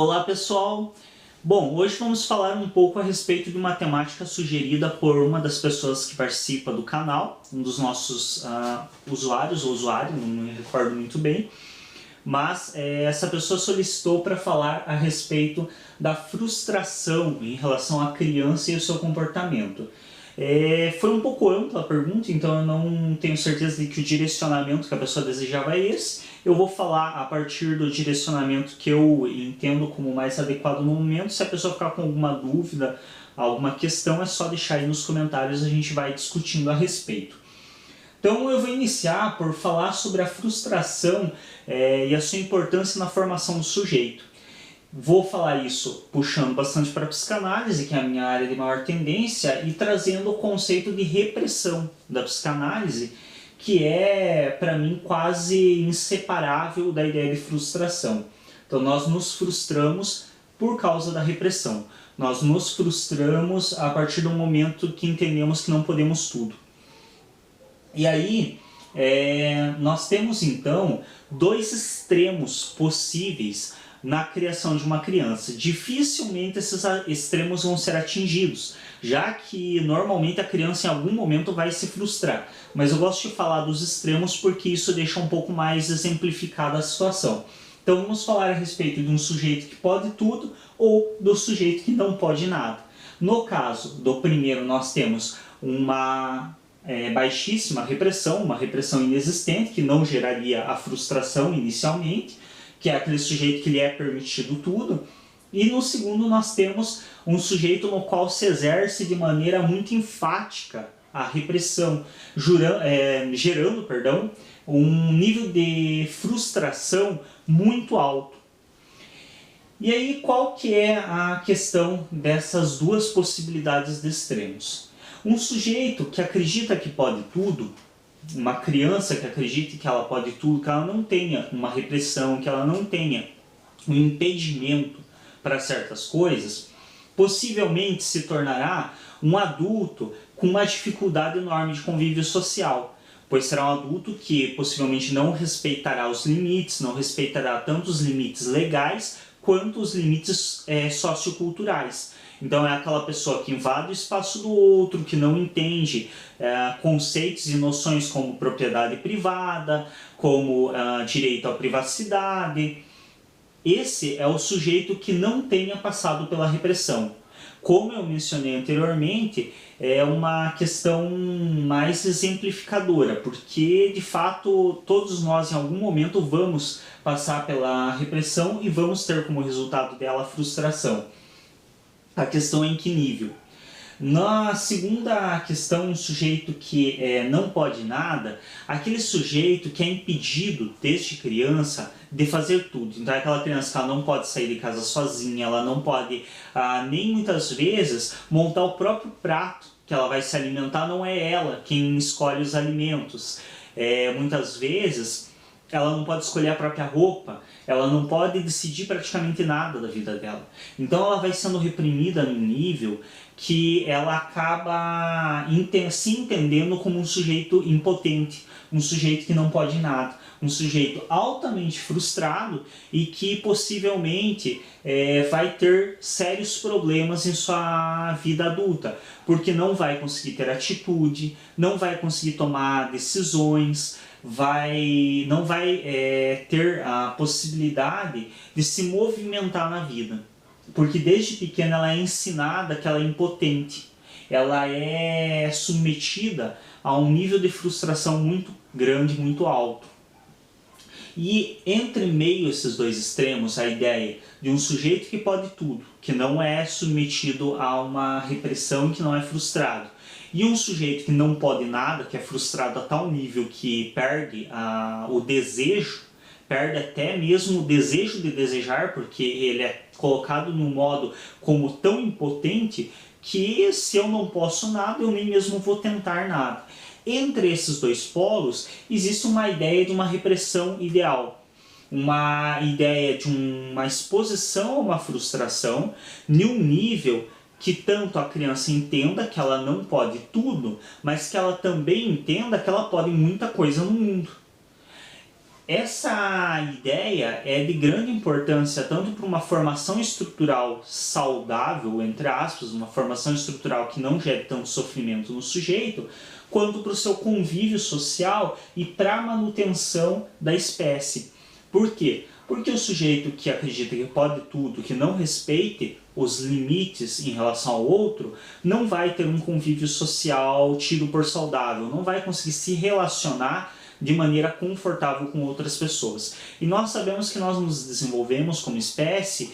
Olá pessoal! Bom, hoje vamos falar um pouco a respeito de uma temática sugerida por uma das pessoas que participa do canal, um dos nossos usuários ou usuário, não me recordo muito bem, mas essa pessoa solicitou para falar a respeito da frustração em relação à criança e o seu comportamento. Foi um pouco ampla a pergunta, então eu não tenho certeza de que o direcionamento que a pessoa desejava é esse. Eu vou falar a partir do direcionamento que eu entendo como mais adequado no momento. Se a pessoa ficar com alguma dúvida, alguma questão, é só deixar aí nos comentários, a gente vai discutindo a respeito. Então eu vou iniciar por falar sobre a frustração e a sua importância na formação do sujeito. Vou falar isso puxando bastante para a psicanálise, que é a minha área de maior tendência, e trazendo o conceito de repressão da psicanálise, que é, para mim, quase inseparável da ideia de frustração. Então nós nos frustramos por causa da repressão. Nós nos frustramos a partir do momento que entendemos que não podemos tudo. E aí, nós temos então dois extremos possíveis na criação de uma criança. Dificilmente esses extremos vão ser atingidos, já que normalmente a criança em algum momento vai se frustrar. Mas eu gosto de falar dos extremos porque isso deixa um pouco mais exemplificada a situação. Então vamos falar a respeito de um sujeito que pode tudo ou do sujeito que não pode nada. No caso do primeiro, nós temos uma baixíssima repressão, uma repressão inexistente, que não geraria a frustração inicialmente, que é aquele sujeito que lhe é permitido tudo. E no segundo nós temos um sujeito no qual se exerce de maneira muito enfática a repressão, gerando um nível de frustração muito alto. E aí qual que é a questão dessas duas possibilidades de extremos? Um sujeito que acredita que pode tudo, uma criança que acredite que ela pode tudo, que ela não tenha uma repressão, que ela não tenha um impedimento para certas coisas, possivelmente se tornará um adulto com uma dificuldade enorme de convívio social, pois será um adulto que possivelmente não respeitará os limites, não respeitará tanto os limites legais quanto os limites socioculturais. Então é aquela pessoa que invade o espaço do outro, que não entende conceitos e noções como propriedade privada, como direito à privacidade. Esse é o sujeito que não tenha passado pela repressão. Como eu mencionei anteriormente, é uma questão mais exemplificadora, porque de fato todos nós em algum momento vamos passar pela repressão e vamos ter como resultado dela a frustração. A questão é em que nível. Na segunda questão, um sujeito que não pode nada, aquele sujeito que é impedido desde criança de fazer tudo. Então é aquela criança que ela não pode sair de casa sozinha, ela não pode nem muitas vezes montar o próprio prato que ela vai se alimentar, não é ela quem escolhe os alimentos. Muitas vezes ela não pode escolher a própria roupa, ela não pode decidir praticamente nada da vida dela. Então ela vai sendo reprimida num nível que ela acaba se entendendo como um sujeito impotente, um sujeito que não pode nada, um sujeito altamente frustrado e que possivelmente vai ter sérios problemas em sua vida adulta, porque não vai conseguir ter atitude, não vai conseguir tomar decisões, não vai ter a possibilidade de se movimentar na vida, porque desde pequena ela é ensinada que ela é impotente, ela é submetida a um nível de frustração muito grande, muito alto. E entre meio a esses dois extremos, a ideia de um sujeito que pode tudo, que não é submetido a uma repressão, que não é frustrado, e um sujeito que não pode nada, que é frustrado a tal nível que perde o desejo, perde até mesmo o desejo de desejar, porque ele é colocado num modo como tão impotente que se eu não posso nada, eu nem mesmo vou tentar nada. Entre esses dois polos existe uma ideia de uma repressão ideal, uma ideia de uma exposição a uma frustração em um nível que tanto a criança entenda que ela não pode tudo, mas que ela também entenda que ela pode muita coisa no mundo. Essa ideia é de grande importância tanto para uma formação estrutural saudável, entre aspas, uma formação estrutural que não gere tanto sofrimento no sujeito, quanto para o seu convívio social e para a manutenção da espécie. Por quê? Porque o sujeito que acredita que pode tudo, que não respeite os limites em relação ao outro, não vai ter um convívio social tido por saudável, não vai conseguir se relacionar de maneira confortável com outras pessoas. E nós sabemos que nós nos desenvolvemos como espécie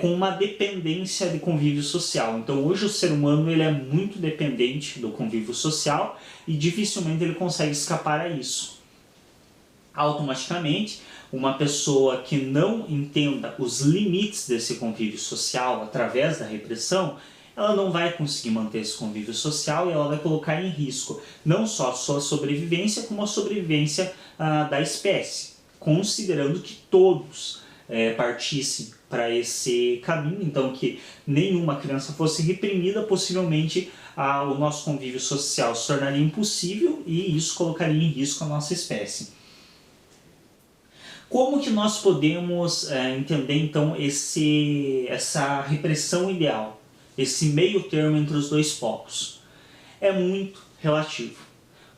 com uma dependência de convívio social. Então hoje o ser humano ele é muito dependente do convívio social e dificilmente ele consegue escapar a isso. Automaticamente, uma pessoa que não entenda os limites desse convívio social através da repressão, ela não vai conseguir manter esse convívio social e ela vai colocar em risco não só a sua sobrevivência, como a sobrevivência da espécie, considerando que todos partissem para esse caminho, então que nenhuma criança fosse reprimida, possivelmente o nosso convívio social se tornaria impossível e isso colocaria em risco a nossa espécie. Como que nós podemos entender então essa repressão ideal, esse meio termo entre os dois polos? É muito relativo.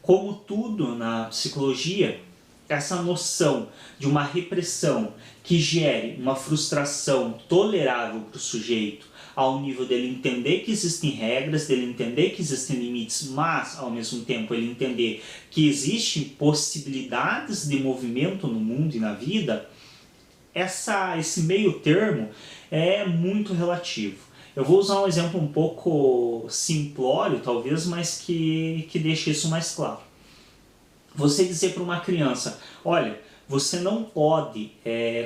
Como tudo na psicologia, essa noção de uma repressão que gere uma frustração tolerável para o sujeito, ao nível dele entender que existem regras, dele entender que existem limites, mas ao mesmo tempo ele entender que existem possibilidades de movimento no mundo e na vida, esse meio termo é muito relativo. Eu vou usar um exemplo um pouco simplório, talvez, mas que deixe isso mais claro. Você dizer para uma criança, olha, você não pode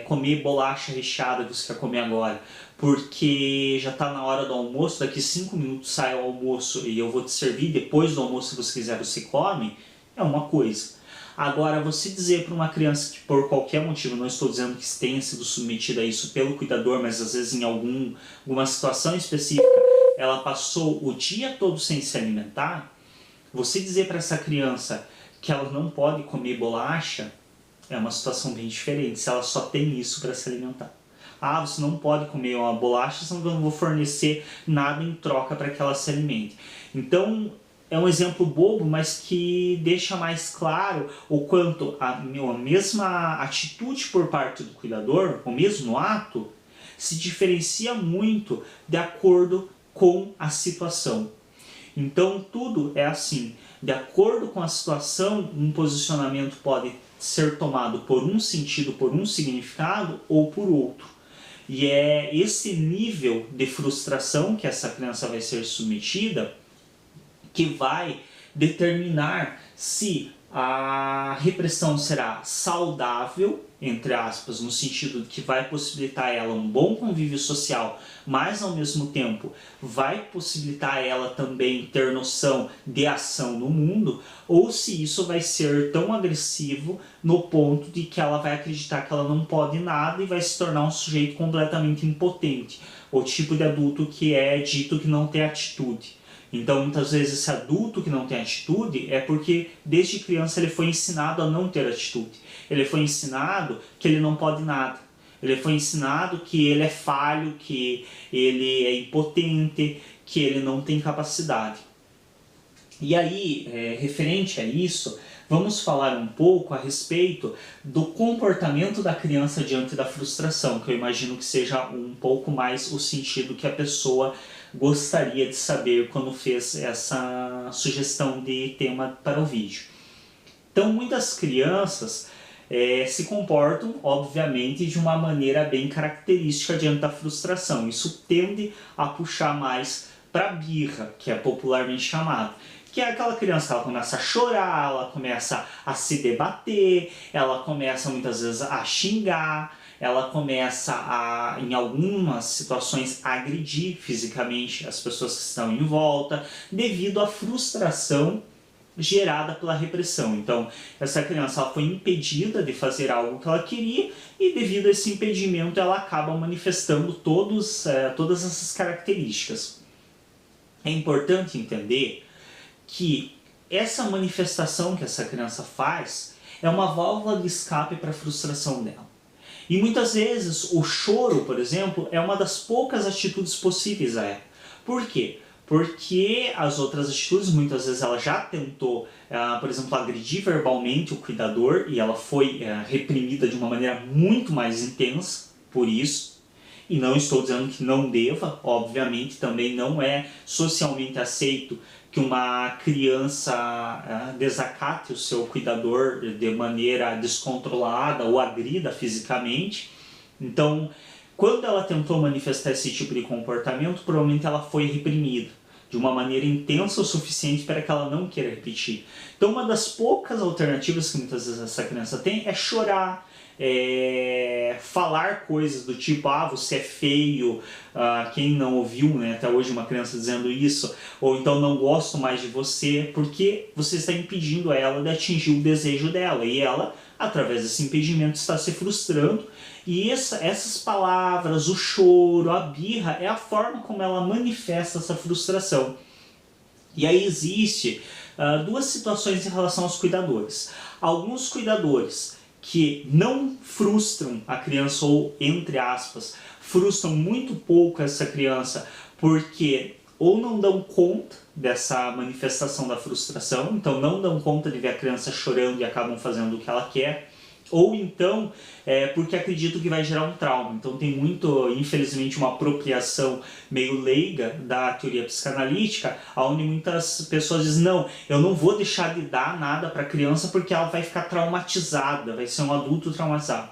comer bolacha recheada que você quer comer agora, porque já está na hora do almoço, daqui 5 minutos sai o almoço e eu vou te servir, depois do almoço, se você quiser, você come, é uma coisa. Agora, você dizer para uma criança que por qualquer motivo, não estou dizendo que tenha sido submetida a isso pelo cuidador, mas às vezes em alguma situação específica, ela passou o dia todo sem se alimentar, você dizer para essa criança que ela não pode comer bolacha, é uma situação bem diferente, se ela só tem isso para se alimentar. Ah, você não pode comer uma bolacha, senão eu não vou fornecer nada em troca para que ela se alimente. Então, é um exemplo bobo, mas que deixa mais claro o quanto a mesma atitude por parte do cuidador, o mesmo ato, se diferencia muito de acordo com a situação. Então, tudo é assim. De acordo com a situação, um posicionamento pode ser tomado por um sentido, por um significado ou por outro. E é esse nível de frustração que essa criança vai ser submetida que vai determinar se a repressão será saudável, entre aspas, no sentido de que vai possibilitar a ela um bom convívio social, mas ao mesmo tempo vai possibilitar a ela também ter noção de ação no mundo, ou se isso vai ser tão agressivo no ponto de que ela vai acreditar que ela não pode nada e vai se tornar um sujeito completamente impotente, o tipo de adulto que é dito que não tem atitude. Então, muitas vezes, esse adulto que não tem atitude é porque, desde criança, ele foi ensinado a não ter atitude. Ele foi ensinado que ele não pode nada. Ele foi ensinado que ele é falho, que ele é impotente, que ele não tem capacidade. E aí, referente a isso, vamos falar um pouco a respeito do comportamento da criança diante da frustração, que eu imagino que seja um pouco mais o sentido que a pessoa gostaria de saber quando fez essa sugestão de tema para o vídeo. Então, muitas crianças se comportam, obviamente, de uma maneira bem característica diante da frustração. Isso tende a puxar mais para a birra, que é popularmente chamado. Que é aquela criança que ela começa a chorar, ela começa a se debater, ela começa muitas vezes a xingar, ela começa a, em algumas situações, a agredir fisicamente as pessoas que estão em volta, devido à frustração gerada pela repressão. Então, essa criança ela foi impedida de fazer algo que ela queria e, devido a esse impedimento, ela acaba manifestando todas essas características. É importante entender que essa manifestação que essa criança faz, é uma válvula de escape para a frustração dela. E muitas vezes o choro, por exemplo, é uma das poucas atitudes possíveis a ela. Por quê? Porque as outras atitudes, muitas vezes ela já tentou, por exemplo, agredir verbalmente o cuidador e ela foi reprimida de uma maneira muito mais intensa por isso. E não estou dizendo que não deva, obviamente também não é socialmente aceito que uma criança desacate o seu cuidador de maneira descontrolada ou agrida fisicamente. Então, quando ela tentou manifestar esse tipo de comportamento, provavelmente ela foi reprimida de uma maneira intensa o suficiente para que ela não queira repetir. Então, uma das poucas alternativas que muitas vezes essa criança tem é chorar, falar coisas do tipo, você é feio, quem não ouviu, né, até hoje uma criança dizendo isso, ou então não gosto mais de você, porque você está impedindo ela de atingir o desejo dela, e ela, através desse impedimento, está se frustrando, e essas palavras, o choro, a birra, é a forma como ela manifesta essa frustração. E aí existe duas situações em relação aos cuidadores. Alguns cuidadores que não frustram a criança ou, entre aspas, frustram muito pouco essa criança porque ou não dão conta dessa manifestação da frustração, então não dão conta de ver a criança chorando e acabam fazendo o que ela quer, ou então porque acreditam que vai gerar um trauma. Então tem muito, infelizmente, uma apropriação meio leiga da teoria psicanalítica, onde muitas pessoas dizem, não, eu não vou deixar de dar nada para a criança porque ela vai ficar traumatizada, vai ser um adulto traumatizado.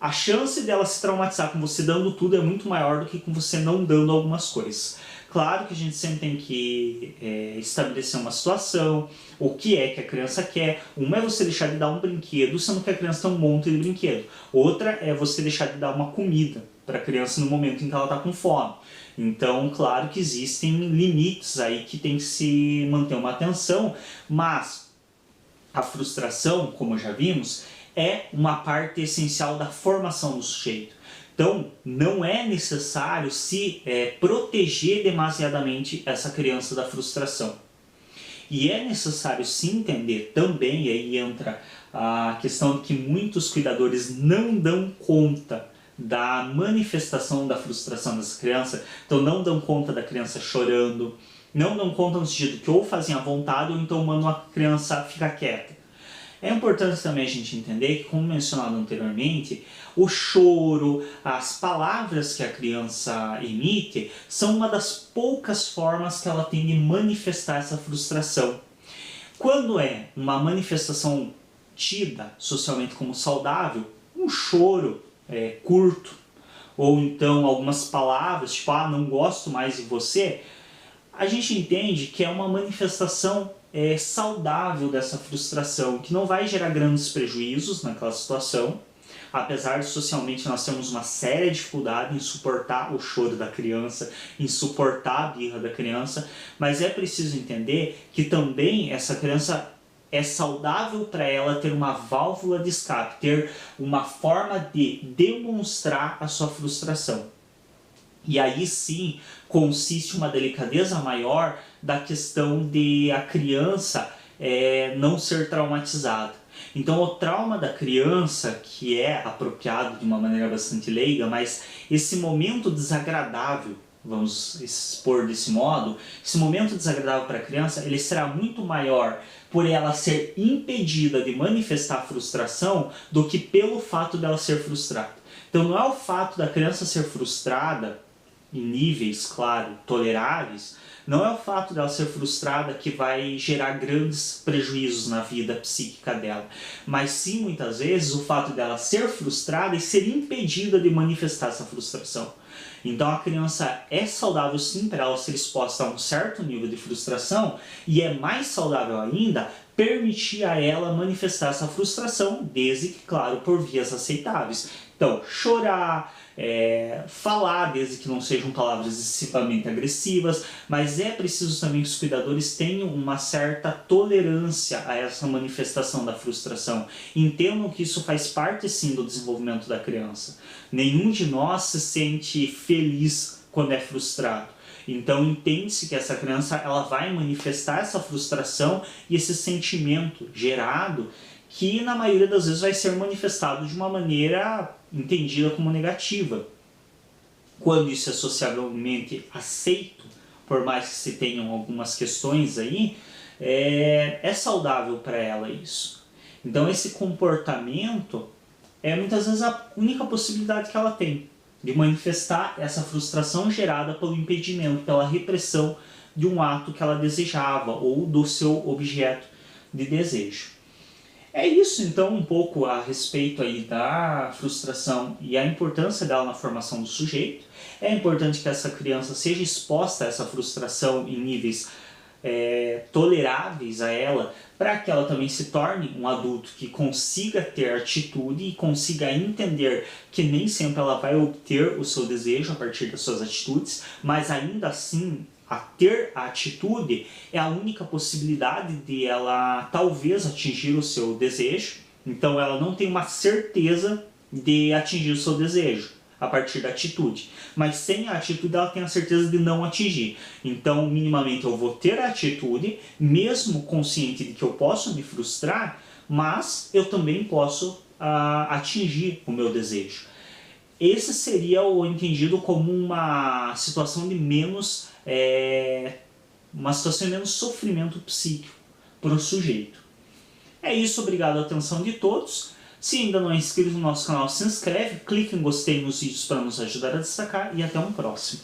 A chance dela se traumatizar com você dando tudo é muito maior do que com você não dando algumas coisas. Claro que a gente sempre tem que estabelecer uma situação, o que é que a criança quer. Uma é você deixar de dar um brinquedo, sendo que a criança tem um monte de brinquedo. Outra é você deixar de dar uma comida para a criança no momento em que ela está com fome. Então, claro que existem limites aí que tem que se manter uma atenção, mas a frustração, como já vimos, é uma parte essencial da formação do sujeito. Então, não é necessário se proteger demasiadamente essa criança da frustração. E é necessário se entender também, e aí entra a questão de que muitos cuidadores não dão conta da manifestação da frustração dessa criança, então não dão conta da criança chorando, não dão conta no sentido que ou fazem à vontade ou então mandam a criança ficar quieta. É importante também a gente entender que, como mencionado anteriormente, o choro, as palavras que a criança emite são uma das poucas formas que ela tem de manifestar essa frustração. Quando é uma manifestação tida socialmente como saudável, um choro curto, ou então algumas palavras, tipo, não gosto mais de você, a gente entende que é uma manifestação saudável dessa frustração, que não vai gerar grandes prejuízos naquela situação, apesar de socialmente nós temos uma séria dificuldade em suportar o choro da criança, em suportar a birra da criança, mas é preciso entender que também essa criança é saudável para ela ter uma válvula de escape, ter uma forma de demonstrar a sua frustração. E aí sim consiste uma delicadeza maior da questão de a criança não ser traumatizada. Então o trauma da criança, que é apropriado de uma maneira bastante leiga, mas esse momento desagradável, vamos expor desse modo, esse momento desagradável para a criança, ele será muito maior por ela ser impedida de manifestar frustração do que pelo fato dela ser frustrada. Então não é o fato da criança ser frustrada em níveis, claro, toleráveis, não é o fato dela ser frustrada que vai gerar grandes prejuízos na vida psíquica dela, mas sim, muitas vezes, o fato dela ser frustrada e ser impedida de manifestar essa frustração. Então a criança é saudável sim para ela ser exposta a um certo nível de frustração, e é mais saudável ainda permitir a ela manifestar essa frustração, desde que, claro, por vias aceitáveis. Então, chorar, falar, desde que não sejam palavras excessivamente agressivas, mas é preciso também que os cuidadores tenham uma certa tolerância a essa manifestação da frustração. Entendam que isso faz parte sim do desenvolvimento da criança. Nenhum de nós se sente feliz quando é frustrado. Então entende-se que essa criança ela vai manifestar essa frustração e esse sentimento gerado que na maioria das vezes vai ser manifestado de uma maneira entendida como negativa. Quando isso é sociavelmente aceito, por mais que se tenham algumas questões aí, é saudável para ela isso. Então esse comportamento é muitas vezes a única possibilidade que ela tem de manifestar essa frustração gerada pelo impedimento, pela repressão de um ato que ela desejava ou do seu objeto de desejo. É isso então um pouco a respeito aí da frustração e a importância dela na formação do sujeito. É importante que essa criança seja exposta a essa frustração em níveis toleráveis a ela, para que ela também se torne um adulto que consiga ter atitude e consiga entender que nem sempre ela vai obter o seu desejo a partir das suas atitudes, mas ainda assim a ter a atitude é a única possibilidade de ela talvez atingir o seu desejo. Então ela não tem uma certeza de atingir o seu desejo a partir da atitude, mas sem a atitude ela tem a certeza de não atingir. Então minimamente eu vou ter a atitude, mesmo consciente de que eu posso me frustrar, mas eu também posso atingir o meu desejo. Esse seria o entendido como uma situação de menos sofrimento psíquico para o sujeito. É isso, obrigado a atenção de todos. Se ainda não é inscrito no nosso canal, se inscreve, clique em gostei nos vídeos para nos ajudar a destacar e até um próximo.